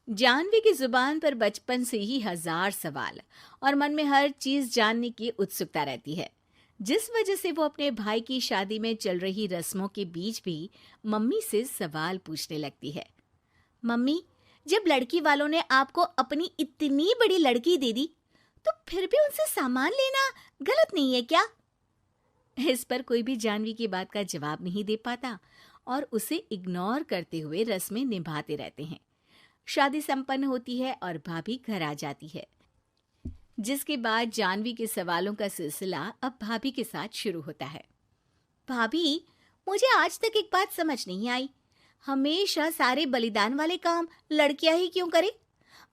जानवी की जुबान पर बचपन से ही हजार सवाल और मन में हर चीज जानने की उत्सुकता रहती है, जिस वजह से वो अपने भाई की शादी में चल रही रस्मों के बीच भी मम्मी से सवाल पूछने लगती है। मम्मी, जब लड़की वालों ने आपको अपनी इतनी बड़ी लड़की दे दी, तो फिर भी उनसे सामान लेना गलत नहीं है क्या? इस पर कोई भी जानवी की बात का जवाब नहीं दे पाता और उसे इग्नोर करते हुए रस्में निभाते रहते हैं। शादी संपन्न होती है और भाभी घर आ जाती है, जिसके बाद जानवी के सवालों का सिलसिला अब भाभी के साथ शुरू होता है। भाभी, मुझे आज तक एक बात समझ नहीं आई, हमेशा सारे बलिदान वाले काम लड़कियां ही क्यों करे?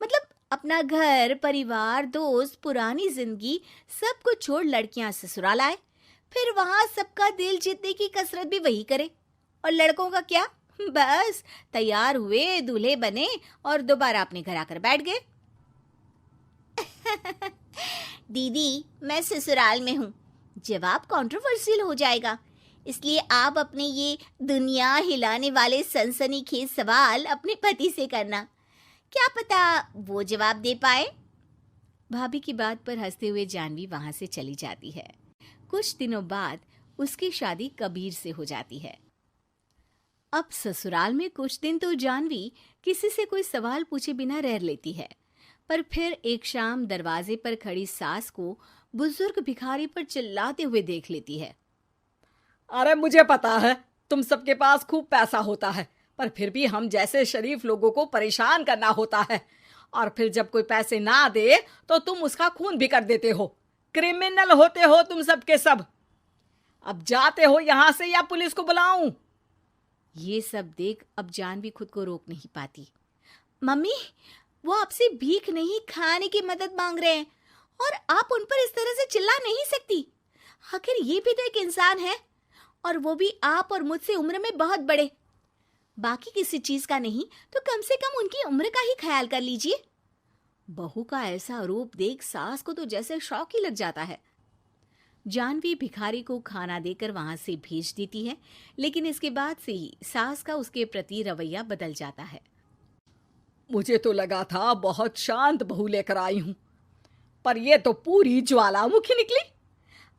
मतलब अपना घर, परिवार, दोस्त, पुरानी जिंदगी सब कुछ छोड़ लड़कियां ससुराल आए, फिर वहां सबका दिल जीतने की कसरत भी वही करे। और लड़कों का क्या? बस तैयार हुए, दूल्हे बने और दोबारा अपने घर आकर बैठ गए। दीदी, मैं ससुराल में हूँ, जवाब कंट्रोवर्शियल हो जाएगा, इसलिए आप अपने ये दुनिया हिलाने वाले सनसनीखेज सवाल अपने पति से करना, क्या पता वो जवाब दे पाए। भाभी की बात पर हंसते हुए जानवी वहां से चली जाती है। कुछ दिनों बाद उसकी शादी कबीर से हो जाती है। अब ससुराल में कुछ दिन तो जानवी किसी से कोई सवाल पूछे बिना रह लेती है, पर फिर एक शाम दरवाजे पर खड़ी सास को बुजुर्ग भिखारी पर चिल्लाते हुए देख लेती है। अरे मुझे पता है तुम सबके पास खूब पैसा होता है, पर फिर भी हम जैसे शरीफ लोगों को परेशान करना होता है, और फिर जब कोई पैसे ना दे तो तुम उसका खून भी कर देते हो। क्रिमिनल होते हो तुम सबके सब। अब जाते हो यहाँ से या पुलिस को बुलाऊं? ये सब देख अब जानवी खुद को रोक नहीं पाती। मम्मी, वो आपसे भीख नहीं, खाने की मदद मांग रहे हैं और आप उन पर इस तरह से चिल्ला नहीं सकती। आखिर ये भी तो एक इंसान है, और वो भी आप और मुझसे उम्र में बहुत बड़े। बाकी किसी चीज का नहीं तो कम से कम उनकी उम्र का ही ख्याल कर लीजिए। बहू का ऐसा रूप देख सास को तो जैसे शौक ही लग जाता है। जानवी भिखारी को खाना देकर वहां से भेज देती है, लेकिन इसके बाद से ही सास का उसके प्रति रवैया बदल जाता है। मुझे तो लगा था बहुत शांत बहू लेकर आई हूं, पर ये तो पूरी ज्वालामुखी निकली।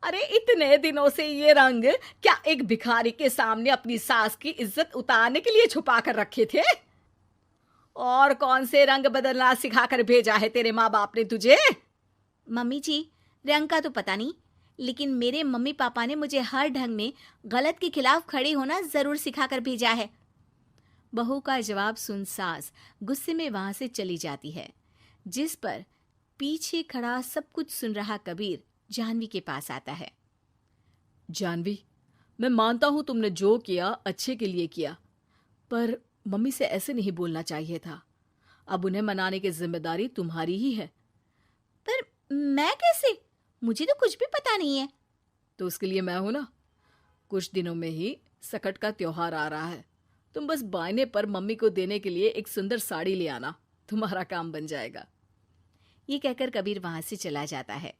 अरे इतने दिनों से ये रंग क्या एक भिखारी के सामने अपनी सास की इज्जत उतारने के लिए छुपा कर रखे थे? और कौन से रंग बदलना सिखाकर भेजा है तेरे माँ बाप ने तुझे? मम्मी जी, रंग का तो पता नहीं, लेकिन मेरे मम्मी पापा ने मुझे हर ढंग में गलत के खिलाफ खड़े होना जरूर सिखाकर भेजा है। बहू का जवाब सुन सास गुस्से में वहां से चली जाती है, जिस पर पीछे खड़ा सब कुछ सुन रहा कबीर जानवी के पास आता है। जानवी, मैं मानता हूं तुमने जो किया अच्छे के लिए किया, पर मम्मी से ऐसे नहीं बोलना चाहिए था। अब उन्हें मनाने की जिम्मेदारी तुम्हारी ही है। पर मैं कैसे? मुझे तो कुछ भी पता नहीं है। तो उसके लिए मैं हूं ना। कुछ दिनों में ही सकट का त्योहार आ रहा है, तुम बस बायने पर मम्मी को देने के लिए एक सुंदर साड़ी ले आना, तुम्हारा काम बन जाएगा। ये कहकर कबीर वहां से चला जाता है,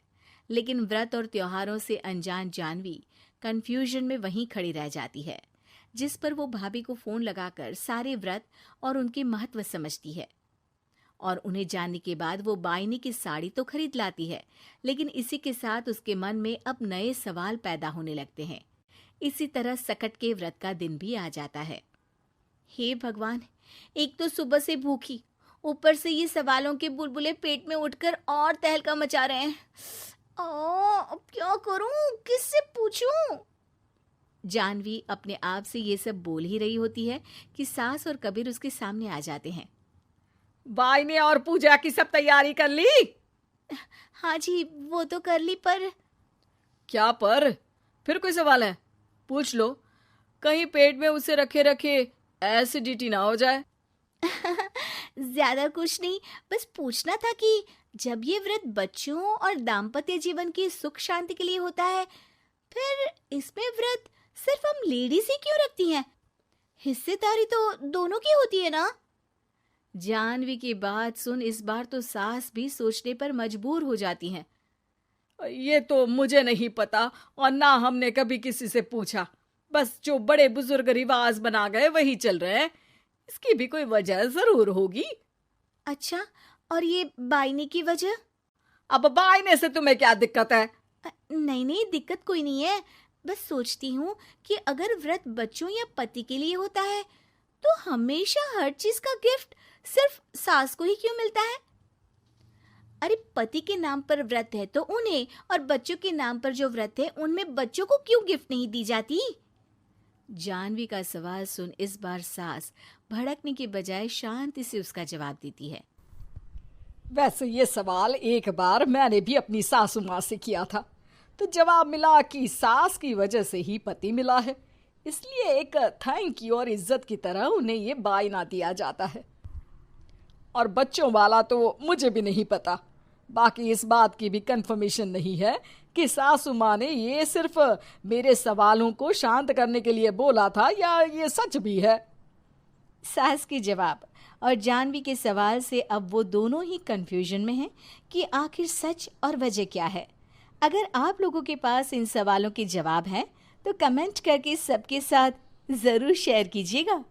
लेकिन व्रत और त्योहारों से अनजान जानवी कंफ्यूजन में वहीं खड़ी रह जाती है, जिस पर वो भाभी को फोन लगाकर सारे व्रत और उनके महत्व समझती है। और उन्हें जानने के बाद वो बायने की साड़ी तो खरीद लाती है, लेकिन इसी के साथ उसके मन में अब नए सवाल पैदा होने लगते हैं। इसी तरह सकट के व्रत का दिन भी आ जाता है। हे भगवान, एक तो सुबह से भूखी, ऊपर से ये सवालों के बुलबुले पेट में उठकर और तहलका मचा रहे हैं। अब क्या करूं, किससे पूछूं? जानवी अपने आप से ये सब बोल ही रही होती है कि सास और कबीर उसके सामने आ जाते हैं। बायने और पूजा की सब तैयारी कर ली? हाँ जी, वो तो कर ली, पर क्या पर? फिर कोई सवाल है? पूछ लो, कहीं पेट में उसे रखे रखे एसिडिटी ना हो जाए। ज्यादा कुछ नहीं, बस पूछना था कि जब ये व्रत बच्चों और दाम्पत्य जीवन की सुख शांति के लिए होता है, फिर इसमें व्रत सिर्फ हम लेडीज ही क्यों रखती हैं? हिस्सेदारी तो दोनों की होती है ना? जानवी की बात सुन इस बार तो सास भी सोचने पर मजबूर हो जाती हैं। ये तो मुझे नहीं पता, और ना हमने कभी किसी से पूछा। बस जो बड़े बुजुर्ग रिवाज बना गए वही चल रहे हैं। इसकी भी कोई वजह जरूर होगी। अच्छा, और ये बायने की वजह? अब बायने से तुम्हें क्या दिक्कत है? नहीं नहीं, दिक्कत कोई नहीं है। बस सोचती हूँ कि अगर व्रत बच्चों या पति के लिए होता है तो हमेशा हर चीज का गिफ्ट सिर्फ सास को ही क्यों मिलता है? अरे पति के नाम पर व्रत है तो उन्हें, और बच्चों के नाम पर जो व्रत है उनमें बच्चों को क्यों गिफ्ट नहीं दी जाती? जानवी का सवाल सुन इस बार सास भड़कने के बजाय शांति से उसका जवाब देती है। वैसे ये सवाल एक बार मैंने भी अपनी सासू माँ से किया था, तो जवाब मिला कि सास की वजह से ही पति मिला है, इसलिए एक थैंक यू और इज्जत की तरह उन्हें ये बायना दिया जाता है। और बच्चों वाला तो मुझे भी नहीं पता। बाकी इस बात की भी कंफर्मेशन नहीं है कि सासू माँ ने ये सिर्फ मेरे सवालों को शांत करने के लिए बोला था या ये सच भी है। सास के जवाब और जानवी के सवाल से अब वो दोनों ही कंफ्यूजन में हैं कि आखिर सच और वजह क्या है। अगर आप लोगों के पास इन सवालों के जवाब हैं तो कमेंट करके सबके साथ ज़रूर शेयर कीजिएगा।